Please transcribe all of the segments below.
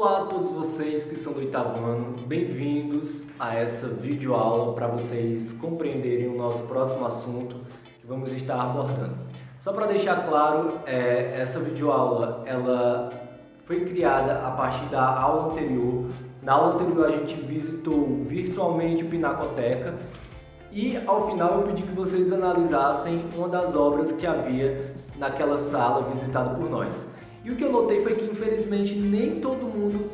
Olá a todos vocês que são do oitavo ano, bem-vindos a essa videoaula para vocês compreenderem o nosso próximo assunto que vamos estar abordando. Só para deixar claro, essa videoaula ela foi criada a partir da aula anterior. Na aula anterior a gente visitou virtualmente o Pinacoteca e ao final eu pedi que vocês analisassem uma das obras que havia naquela sala visitada por nós. E o que eu notei foi que, infelizmente, nem todo mundo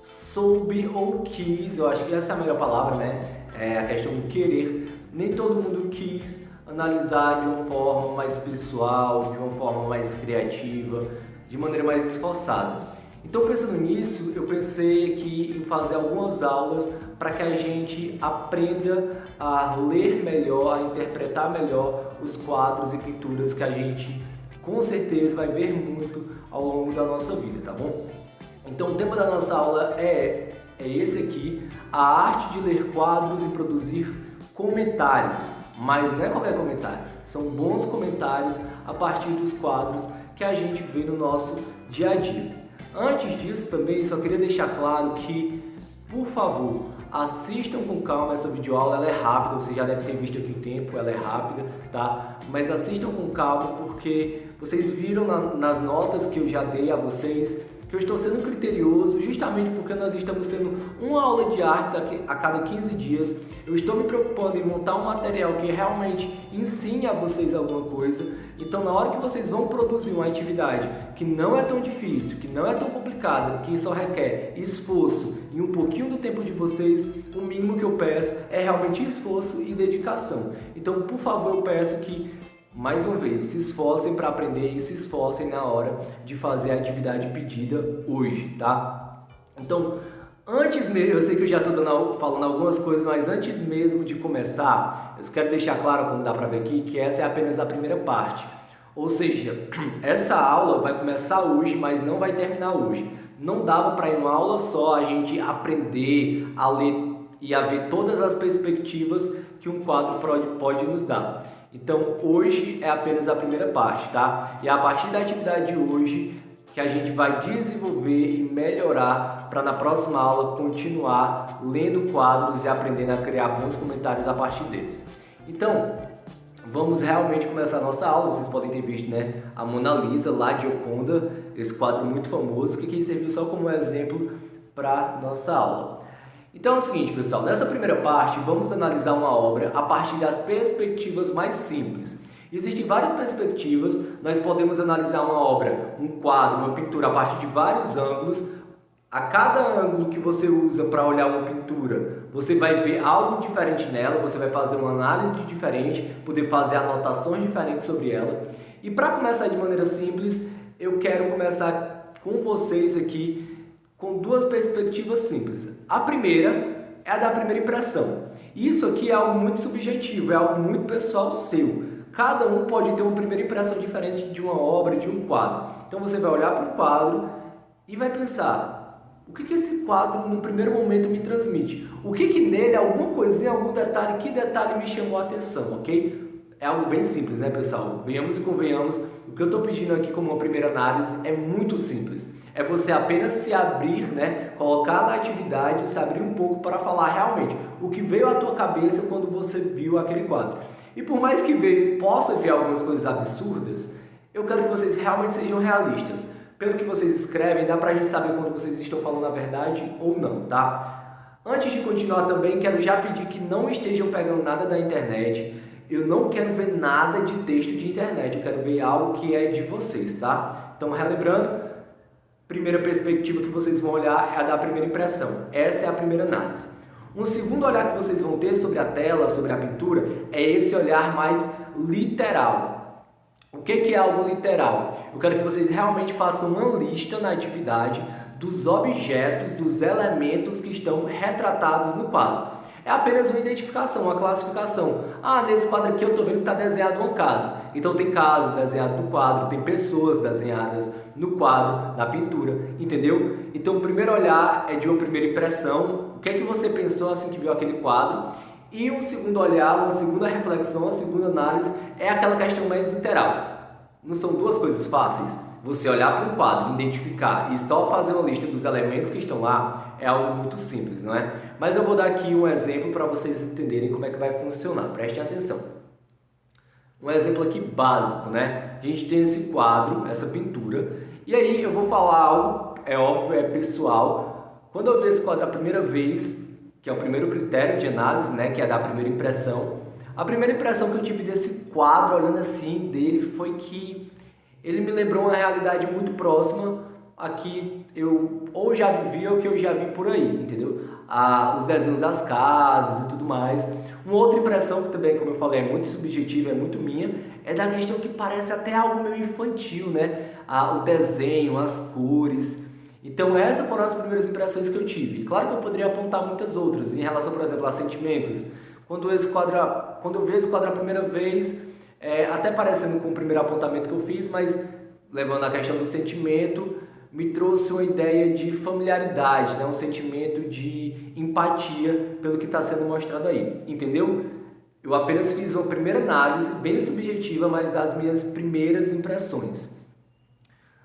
soube ou quis, eu acho que essa é a melhor palavra, né? É a questão do querer. Nem todo mundo quis analisar de uma forma mais pessoal, de uma forma mais criativa, de maneira mais esforçada. Então, pensando nisso, eu pensei aqui em fazer algumas aulas para que a gente aprenda a ler melhor, a interpretar melhor os quadros e pinturas que a gente com certeza vai ver muito ao longo da nossa vida, tá bom? Então o tema da nossa aula é esse aqui, a arte de ler quadros e produzir comentários, mas não é qualquer comentário, são bons comentários a partir dos quadros que a gente vê no nosso dia a dia. Antes disso também, só queria deixar claro que, por favor, assistam com calma essa videoaula, ela é rápida, você já deve ter visto aqui o tempo, ela é rápida, tá? Mas assistam com calma porque vocês viram nas notas que eu já dei a vocês que eu estou sendo criterioso justamente porque nós estamos tendo uma aula de artes a cada 15 dias. Eu estou me preocupando em montar um material que realmente ensine a vocês alguma coisa. Então, na hora que vocês vão produzir uma atividade que não é tão difícil, que não é tão complicada, que só requer esforço e um pouquinho do tempo de vocês, o mínimo que eu peço é realmente esforço e dedicação. Então, por favor, eu peço que, mais uma vez, se esforcem para aprender e se esforcem na hora de fazer a atividade pedida hoje, tá? Então, antes mesmo, eu sei que eu já estou falando algumas coisas, mas antes mesmo de começar, eu quero deixar claro, como dá para ver aqui, que essa é apenas a primeira parte. Ou seja, essa aula vai começar hoje, mas não vai terminar hoje. Não dava para em uma aula só a gente aprender a ler e a ver todas as perspectivas que um quadro pode nos dar. Então, hoje é apenas a primeira parte, tá? E é a partir da atividade de hoje que a gente vai desenvolver e melhorar para na próxima aula continuar lendo quadros e aprendendo a criar bons comentários a partir deles. Então, vamos realmente começar a nossa aula. Vocês podem ter visto, né, a Mona Lisa, lá de Gioconda, esse quadro muito famoso que serviu só como exemplo para nossa aula. Então é o seguinte, pessoal, nessa primeira parte vamos analisar uma obra a partir das perspectivas mais simples. Existem várias perspectivas, nós podemos analisar uma obra, um quadro, uma pintura a partir de vários ângulos. A cada ângulo que você usa para olhar uma pintura, você vai ver algo diferente nela, você vai fazer uma análise diferente, poder fazer anotações diferentes sobre ela. E para começar de maneira simples, eu quero começar com vocês aqui com duas perspectivas simples. A primeira é a da primeira impressão. Isso aqui é algo muito subjetivo, é algo muito pessoal seu. Cada um pode ter uma primeira impressão diferente de uma obra, de um quadro. Então você vai olhar para o quadro e vai pensar: o que esse quadro no primeiro momento me transmite? O que nele, alguma coisinha, algum detalhe, que detalhe me chamou a atenção, ok? É algo bem simples, né, pessoal? Venhamos e convenhamos, o que eu estou pedindo aqui como uma primeira análise é muito simples. É você apenas se abrir, né? Colocar na atividade, se abrir um pouco para falar realmente o que veio à tua cabeça quando você viu aquele quadro. E por mais que possa ver algumas coisas absurdas, eu quero que vocês realmente sejam realistas. Pelo que vocês escrevem, dá pra gente saber quando vocês estão falando a verdade ou não, tá? Antes de continuar também, quero já pedir que não estejam pegando nada da internet. Eu não quero ver nada de texto de internet, eu quero ver algo que é de vocês, tá? Então, relembrando, primeira perspectiva que vocês vão olhar é a da primeira impressão. Essa é a primeira análise. Um segundo olhar que vocês vão ter sobre a tela, sobre a pintura, é esse olhar mais literal. O que é algo literal? Eu quero que vocês realmente façam uma lista na atividade dos objetos, dos elementos que estão retratados no quadro. É apenas uma identificação, uma classificação. Ah, nesse quadro aqui eu estou vendo que está desenhado uma casa. Então tem casas desenhadas no quadro, tem pessoas desenhadas no quadro, na pintura, entendeu? Então o primeiro olhar é de uma primeira impressão. O que é que você pensou assim que viu aquele quadro? E um segundo olhar, uma segunda reflexão, uma segunda análise é aquela questão mais literal. Não são duas coisas fáceis? Você olhar para um quadro, identificar e só fazer uma lista dos elementos que estão lá é algo muito simples, não é? Mas eu vou dar aqui um exemplo para vocês entenderem como é que vai funcionar. Prestem atenção. Um exemplo aqui básico, né? A gente tem esse quadro, essa pintura, e aí eu vou falar algo, é óbvio, é pessoal. Quando eu vi esse quadro a primeira vez, que é o primeiro critério de análise, né, que é da primeira impressão, a primeira impressão que eu tive desse quadro, olhando assim dele, foi que ele me lembrou uma realidade muito próxima a que eu ou já vivi ou que eu já vi por aí, entendeu? Os desenhos das casas e tudo mais. Uma outra impressão que também, como eu falei, é muito subjetiva, é muito minha, é da questão que parece até algo meio infantil, né? O desenho, as cores. Então essas foram as primeiras impressões que eu tive. Claro que eu poderia apontar muitas outras, em relação, por exemplo, a sentimentos. Quando eu vi esse quadro a primeira vez, até parecendo com o primeiro apontamento que eu fiz, mas levando a questão do sentimento, me trouxe uma ideia de familiaridade, né? Um sentimento de empatia pelo que está sendo mostrado aí, entendeu? Eu apenas fiz uma primeira análise, bem subjetiva, mas as minhas primeiras impressões.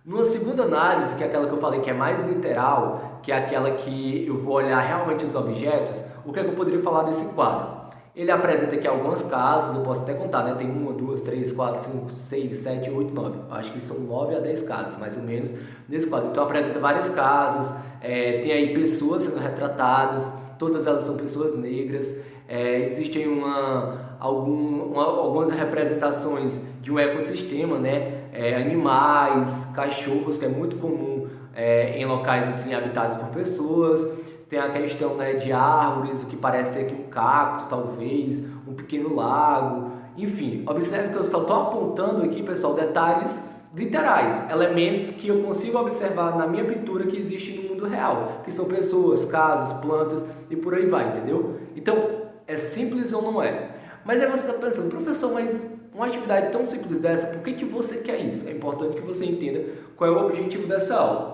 Numa segunda análise, que é aquela que eu falei que é mais literal, que é aquela que eu vou olhar realmente os objetos, o que é que eu poderia falar desse quadro? Ele apresenta aqui algumas casas, eu posso até contar, né? Tem 1, 2, 3, 4, 5, 6, 7, 8, 9. Acho que são 9 a 10 casas, mais ou menos, nesse quadro. Então apresenta várias casas, tem aí pessoas sendo retratadas, todas elas são pessoas negras. Existem algumas representações de um ecossistema, né? Animais, cachorros, que é muito comum em locais assim habitados por pessoas. Tem a questão, né, de árvores, o que parece ser aqui um cacto, talvez, um pequeno lago. Enfim, observe que eu só estou apontando aqui, pessoal, detalhes literais, elementos que eu consigo observar na minha pintura que existem no mundo real, que são pessoas, casas, plantas e por aí vai, entendeu? Então, é simples ou não é? Mas aí você está pensando, professor, mas uma atividade tão simples dessa, por que você quer isso? É importante que você entenda qual é o objetivo dessa aula.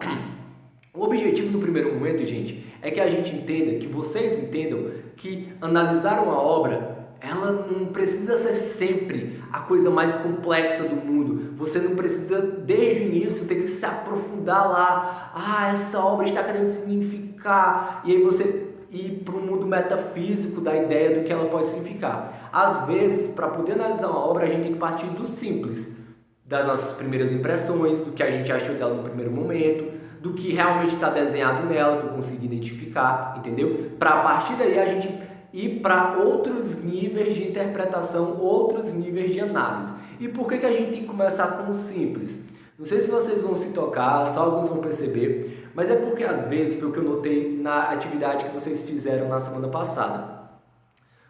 O objetivo no primeiro momento, gente, é que a gente entenda, que vocês entendam que analisar uma obra, ela não precisa ser sempre a coisa mais complexa do mundo. Você não precisa, desde o início, ter que se aprofundar lá. Essa obra está querendo significar. E aí você ir para o mundo metafísico da ideia do que ela pode significar. Às vezes, para poder analisar uma obra, a gente tem que partir do simples, das nossas primeiras impressões, do que a gente achou dela no primeiro momento, do que realmente está desenhado nela, que eu consegui identificar, entendeu? Para a partir daí a gente ir para outros níveis de interpretação, outros níveis de análise. E por que a gente tem que começar com o simples? Não sei se vocês vão se tocar, só alguns vão perceber, mas é porque às vezes, foi o que eu notei na atividade que vocês fizeram na semana passada.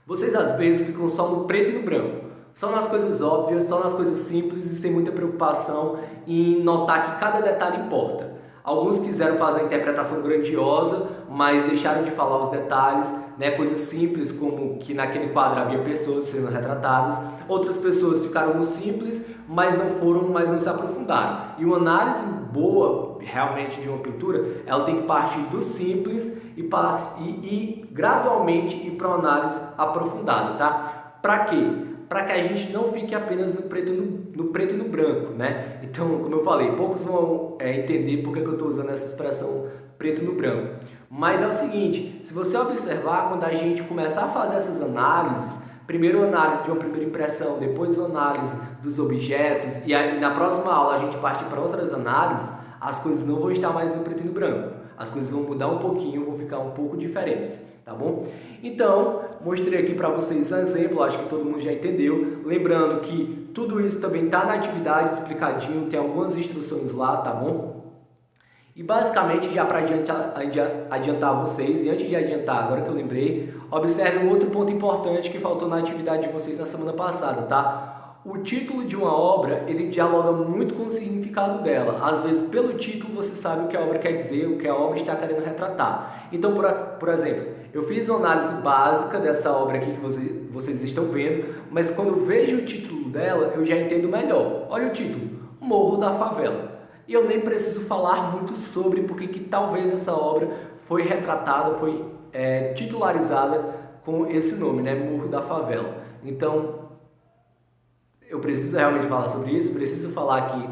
Vocês às vezes ficam só no preto e no branco, só nas coisas óbvias, só nas coisas simples e sem muita preocupação em notar que cada detalhe importa. Alguns quiseram fazer uma interpretação grandiosa, mas deixaram de falar os detalhes, né? Coisas simples como que naquele quadro havia pessoas sendo retratadas. Outras pessoas ficaram no simples, mas não se aprofundaram. E uma análise boa, realmente, de uma pintura, ela tem que partir do simples e gradualmente ir para uma análise aprofundada, tá? Para quê? Para que a gente não fique apenas no preto e no branco, né? Então, como eu falei, poucos vão entender por que eu estou usando essa expressão preto no branco. Mas é o seguinte, se você observar, quando a gente começar a fazer essas análises, primeiro a análise de uma primeira impressão, depois a análise dos objetos, e aí na próxima aula a gente partir para outras análises, as coisas não vão estar mais no preto e no branco. As coisas vão mudar um pouquinho, vão ficar um pouco diferentes, tá bom? Então, mostrei aqui para vocês um exemplo, acho que todo mundo já entendeu. Lembrando que tudo isso também está na atividade explicadinho, tem algumas instruções lá, tá bom? E basicamente, já para adiantar vocês, e antes de adiantar, agora que eu lembrei, observe um outro ponto importante que faltou na atividade de vocês na semana passada, tá? O título de uma obra, ele dialoga muito com o significado dela. Às vezes, pelo título, você sabe o que a obra quer dizer, o que a obra está querendo retratar. Então, por exemplo, eu fiz uma análise básica dessa obra aqui que vocês estão vendo, mas quando eu vejo o título dela, eu já entendo melhor. Olha o título, Morro da Favela. E eu nem preciso falar muito sobre porque que talvez essa obra foi retratada, foi titularizada com esse nome, né? Morro da Favela. Então, eu preciso realmente falar sobre isso, preciso falar que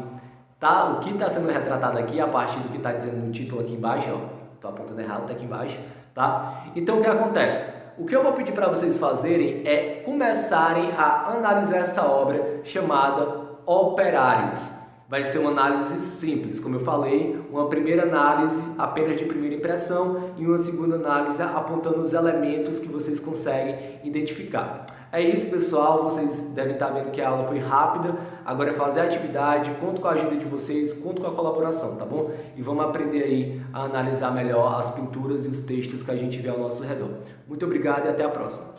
tá? O que está sendo retratado aqui, a partir do que está dizendo no título aqui embaixo, ó, estou apontando errado, tá aqui embaixo, tá? Então, o que acontece? O que eu vou pedir para vocês fazerem é começarem a analisar essa obra chamada Operários. Vai ser uma análise simples, como eu falei, uma primeira análise apenas de primeira impressão e uma segunda análise apontando os elementos que vocês conseguem identificar. É isso, pessoal, vocês devem estar vendo que a aula foi rápida, agora é fazer a atividade, conto com a ajuda de vocês, conto com a colaboração, tá bom? E vamos aprender aí a analisar melhor as pinturas e os textos que a gente vê ao nosso redor. Muito obrigado e até a próxima.